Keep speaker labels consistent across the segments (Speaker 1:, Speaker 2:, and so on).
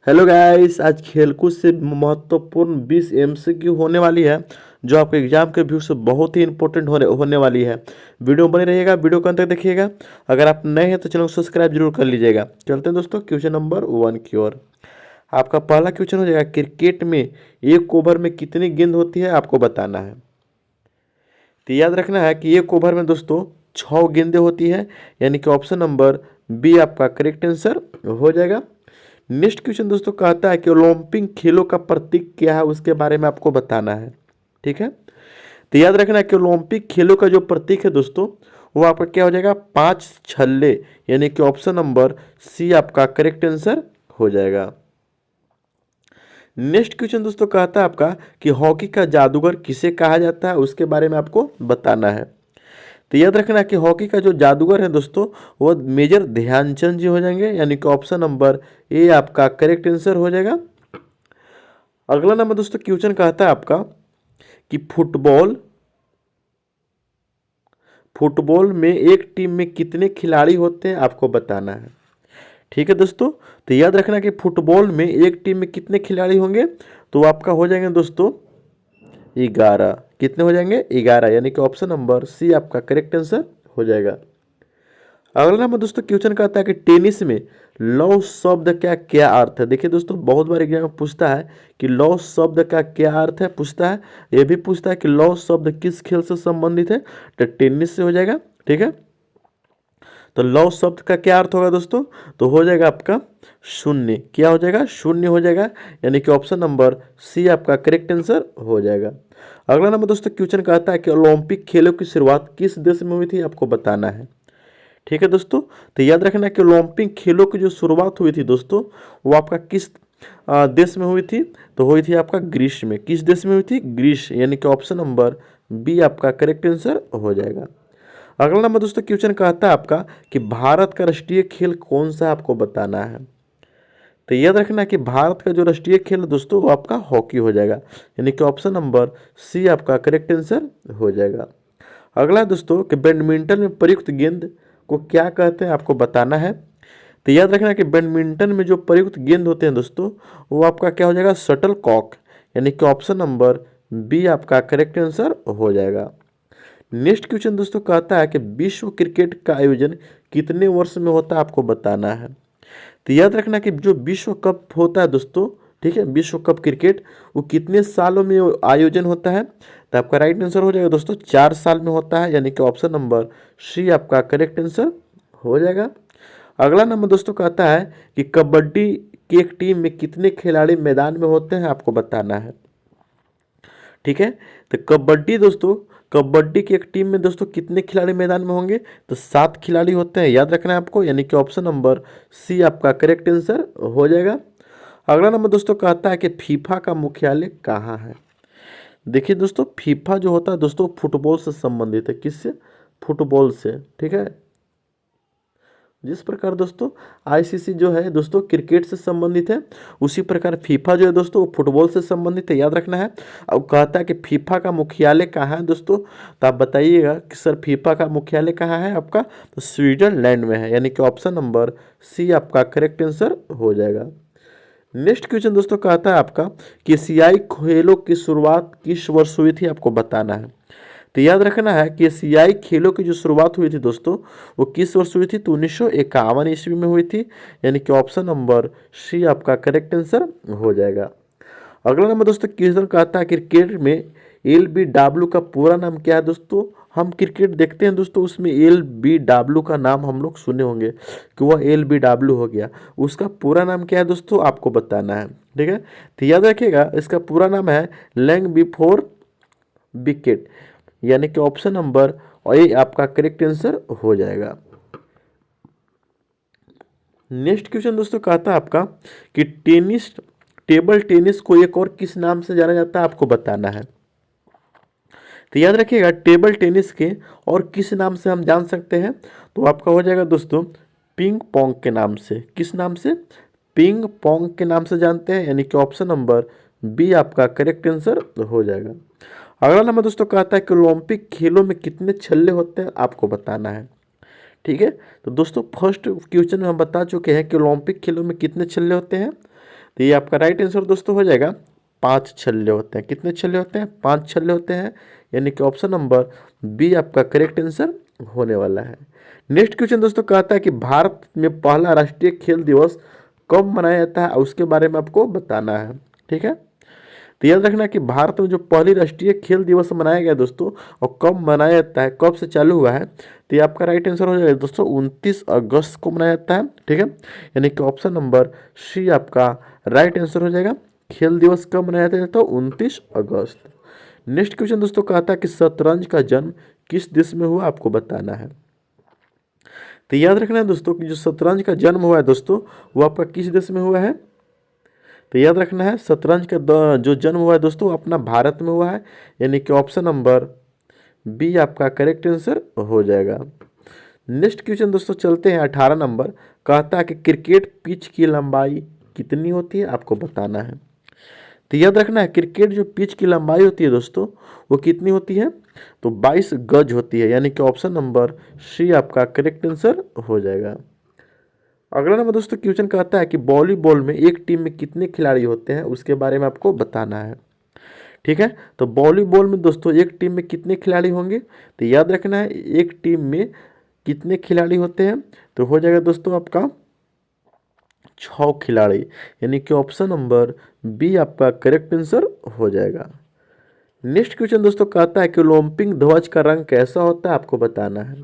Speaker 1: Hello guys, आज खेलकूद से महत्वपूर्ण 20 एमसीक्यू होने वाली है जो आपके एग्जाम के व्यू से बहुत ही इंपॉर्टेंट होने वाली है। वीडियो बने रहिएगा, वीडियो को अंत तक देखिएगा। अगर आप नए हैं तो चैनल को सब्सक्राइब जरूर कर लीजिएगा। चलते हैं दोस्तों क्वेश्चन नंबर 1 की ओर। आपका पहला क्वेश्चन हो जाएगा, क्रिकेट में एक ओवर में कितनी गेंद होती है आपको बताना है। तो याद रखना है कि एक ओवर में दोस्तों 6 गेंदें होती है, यानी कि ऑप्शन नंबर बी आपका करेक्ट आंसर हो जाएगा। नेक्स्ट क्वेश्चन दोस्तों कहता है कि ओलंपिक खेलों का प्रतीक क्या है, उसके बारे में आपको बताना है। ठीक है, तो याद रखना कि ओलंपिक खेलों का जो प्रतीक है दोस्तों वो आपका क्या हो जाएगा, 5 छल्ले, यानी कि ऑप्शन नंबर सी आपका करेक्ट आंसर हो जाएगा। नेक्स्ट क्वेश्चन दोस्तों कहता है आपका कि हॉकी का जादूगर किसे कहा जाता है, उसके बारे में आपको बताना है। तो याद रखना कि हॉकी का जो जादूगर है दोस्तों वो मेजर ध्यानचंद जी हो जाएंगे, यानी कि ऑप्शन नंबर ए आपका करेक्ट आंसर हो जाएगा। अगला नंबर दोस्तों क्वेश्चन कहता है आपका कि फुटबॉल फुटबॉल में एक टीम में कितने खिलाड़ी होते हैं आपको बताना है। ठीक है दोस्तों, तो याद रखना कि फुटबॉल में एक टीम में कितने खिलाड़ी होंगे, तो आपका हो जाएंगे दोस्तों 11। कितने हो जाएंगे, 11, यानी कि ऑप्शन नंबर सी आपका करेक्ट आंसर हो जाएगा। अगला नंबर दोस्तों क्वेश्चन कहता है कि टेनिस में लव शब्द का क्या अर्थ है। देखिए दोस्तों, बहुत बार एग्जाम में पूछता है कि लव शब्द का क्या अर्थ है, पूछता है। ये भी पूछता है कि लव शब्द किस खेल से संबंधित है, तो टेनिस से हो जाएगा। ठीक है, तो लव शब्द का क्या अर्थ होगा दोस्तों, तो हो जाएगा आपका शून्य। क्या हो जाएगा, शून्य हो जाएगा, यानी कि ऑप्शन नंबर सी आपका करेक्ट आंसर हो जाएगा। अगला नंबर दोस्तों क्वेश्चन कहता है कि ओलंपिक खेलों की शुरुआत किस देश में हुई थी आपको बताना है। ठीक है दोस्तों, तो याद रखना कि ओलंपिक खेलों की जो शुरुआत हुई थी दोस्तों वो आपका किस देश में हुई थी, तो हुई थी आपका ग्रीस में। किस देश में हुई थी, ग्रीस, यानी कि ऑप्शन नंबर बी आपका करेक्ट आंसर हो जाएगा। अगला नंबर दोस्तों क्वेश्चन कहता है आपका कि भारत का राष्ट्रीय खेल कौन सा है आपको बताना है। तो याद रखना कि भारत का जो राष्ट्रीय खेल है दोस्तों वो आपका हॉकी हो जाएगा, यानी कि ऑप्शन नंबर सी आपका करेक्ट आंसर हो जाएगा। अगला है दोस्तों कि बैडमिंटन में प्रयुक्त गेंद को क्या कहते हैं आपको बताना है। तो याद रखना कि बैडमिंटन में जो प्रयुक्त गेंद होते हैं दोस्तों वो आपका क्या हो जाएगा, शटल कॉक, यानी कि ऑप्शन नंबर बी आपका करेक्ट आंसर हो जाएगा। नेक्स्ट क्वेश्चन दोस्तों कहता है कि विश्व क्रिकेट का आयोजन कितने वर्ष में होता है आपको बताना है। तो याद रखना कि जो विश्व कप होता है दोस्तों, ठीक है, विश्व कप क्रिकेट वो कितने सालों में आयोजन होता है, तो आपका राइट आंसर हो जाएगा दोस्तों 4 साल में होता है, यानी कि ऑप्शन नंबर सी आपका करेक्ट आंसर हो जाएगा। अगला नंबर दोस्तों कहता है कि कबड्डी की एक टीम में कितने खिलाड़ी मैदान में होते हैं आपको बताना है। ठीक है, तो कबड्डी दोस्तों, कबड्डी की एक टीम में दोस्तों कितने खिलाड़ी मैदान में होंगे, तो 7 खिलाड़ी होते हैं, याद रखना है आपको, यानी कि ऑप्शन नंबर सी आपका करेक्ट आंसर हो जाएगा। अगला नंबर दोस्तों कहता है कि फीफा का मुख्यालय कहाँ है। देखिए दोस्तों, फीफा जो होता है दोस्तों फुटबॉल से संबंधित है। किससे, फुटबॉल से। ठीक है, जिस प्रकार दोस्तों आईसीसी जो है दोस्तों क्रिकेट से संबंधित है, उसी प्रकार फीफा जो है दोस्तों वो फुटबॉल से संबंधित है, याद रखना है। अब कहता है कि फीफा का मुख्यालय कहाँ है दोस्तों, तो आप बताइएगा कि सर फीफा का मुख्यालय कहाँ है आपका, तो स्विट्जरलैंड में है, यानी कि ऑप्शन नंबर सी आपका करेक्ट आंसर हो जाएगा। नेक्स्ट क्वेश्चन दोस्तों कहता है आपका कि एशियाई खेलों की शुरुआत किस वर्ष हुई थी आपको बताना है। तो याद रखना है कि एशियाई खेलों की जो शुरुआत हुई थी दोस्तों वो किस वर्ष हुई थी, तो 1951 ईस्वी में हुई थी, यानी कि ऑप्शन नंबर सी आपका करेक्ट आंसर हो जाएगा। अगला नंबर दोस्तों क्वेश्चन कहता है क्रिकेट में LBW का पूरा नाम क्या है दोस्तों। हम क्रिकेट देखते हैं दोस्तों, उसमें LBW का नाम हम लोग सुने होंगे कि वह LBW हो गया, उसका पूरा नाम क्या है दोस्तों आपको बताना है। ठीक है, तो याद रखिएगा इसका पूरा नाम है लैंग बिफोर विकेट, यानी कि ऑप्शन नंबर ए आपका करेक्ट आंसर हो जाएगा। नेक्स्ट क्वेश्चन दोस्तों कहता है आपका कि टेबल टेनिस को एक और किस नाम से जाना जाता है आपको बताना है। तो याद रखिएगा टेबल टेनिस के और किस नाम से हम जान सकते हैं, तो आपका हो जाएगा दोस्तों पिंग पोंग के नाम से। किस नाम से, पिंग पोंग के नाम से जानते हैं, यानी कि ऑप्शन नंबर बी आपका करेक्ट आंसर हो जाएगा। अगला नंबर दोस्तों कहता है कि ओलंपिक खेलों में कितने छल्ले होते हैं आपको बताना है। ठीक है, तो दोस्तों फर्स्ट क्वेश्चन में हम बता चुके हैं कि ओलंपिक खेलों में कितने छल्ले होते हैं। तो तो ये आपका राइट आंसर दोस्तों हो जाएगा 5 छल्ले होते हैं। कितने छल्ले होते हैं? 5 छल्ले होते हैं, यानी कि ऑप्शन नंबर बी आपका करेक्ट आंसर होने वाला है। नेक्स्ट क्वेश्चन दोस्तों कहता है कि भारत में पहला राष्ट्रीय खेल दिवस कब मनाया जाता है, और उसके बारे में आपको बताना है। ठीक है, तो याद रखना कि भारत में जो पहली राष्ट्रीय खेल दिवस मनाया गया दोस्तों, और कब मनाया जाता है, कब से चालू हुआ है, तो ये आपका राइट आंसर हो जाएगा दोस्तों 29 अगस्त को मनाया जाता है। ठीक है, यानी कि ऑप्शन नंबर सी आपका राइट आंसर हो जाएगा। खेल दिवस कब मनाया जाता है? तो 29 अगस्त। नेक्स्ट क्वेश्चन दोस्तों कहता है कि शतरंज का जन्म किस देश में हुआ, आपको बताना है। तो याद रखना है दोस्तों कि जो शतरंज का जन्म हुआ है दोस्तों, वो आपका किस देश में हुआ है? तो याद रखना है शतरंज का जो जन्म हुआ है दोस्तों अपना भारत में हुआ है, यानी कि ऑप्शन नंबर बी आपका करेक्ट आंसर हो जाएगा। नेक्स्ट क्वेश्चन दोस्तों चलते हैं 18 नंबर। कहता है कि क्रिकेट पिच की लंबाई कितनी होती है, आपको बताना है। तो याद रखना है क्रिकेट जो पिच की लंबाई होती है दोस्तों, वो कितनी होती है? तो 22 गज होती है, यानी कि ऑप्शन नंबर सी आपका करेक्ट आंसर हो जाएगा। अगला नंबर दोस्तों क्वेश्चन कहता है कि वॉलीबॉल में एक टीम में कितने खिलाड़ी होते हैं, उसके बारे में आपको बताना है। ठीक है, तो वॉलीबॉल में दोस्तों एक टीम में कितने खिलाड़ी होंगे, तो याद रखना है एक टीम में कितने खिलाड़ी होते हैं, तो हो जाएगा दोस्तों आपका 6 खिलाड़ी, यानी कि ऑप्शन नंबर बी आपका करेक्ट आंसर हो जाएगा। नेक्स्ट क्वेश्चन दोस्तों कहता है कि ओलंपिक ध्वज का रंग कैसा होता है, आपको बताना है।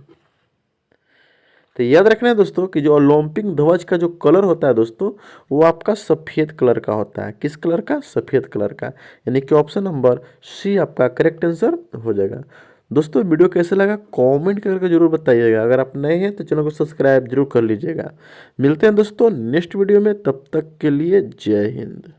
Speaker 1: तो याद रखना है दोस्तों कि जो ओलंपिक ध्वज का जो कलर होता है दोस्तों, वो आपका सफ़ेद कलर का होता है। किस कलर का? सफ़ेद कलर का, यानी कि ऑप्शन नंबर सी आपका करेक्ट आंसर हो जाएगा। दोस्तों वीडियो कैसे लगा कमेंट करके जरूर बताइएगा। अगर आप नए हैं तो चैनल को सब्सक्राइब जरूर कर लीजिएगा। मिलते हैं दोस्तों नेक्स्ट वीडियो में, तब तक के लिए जय हिंद।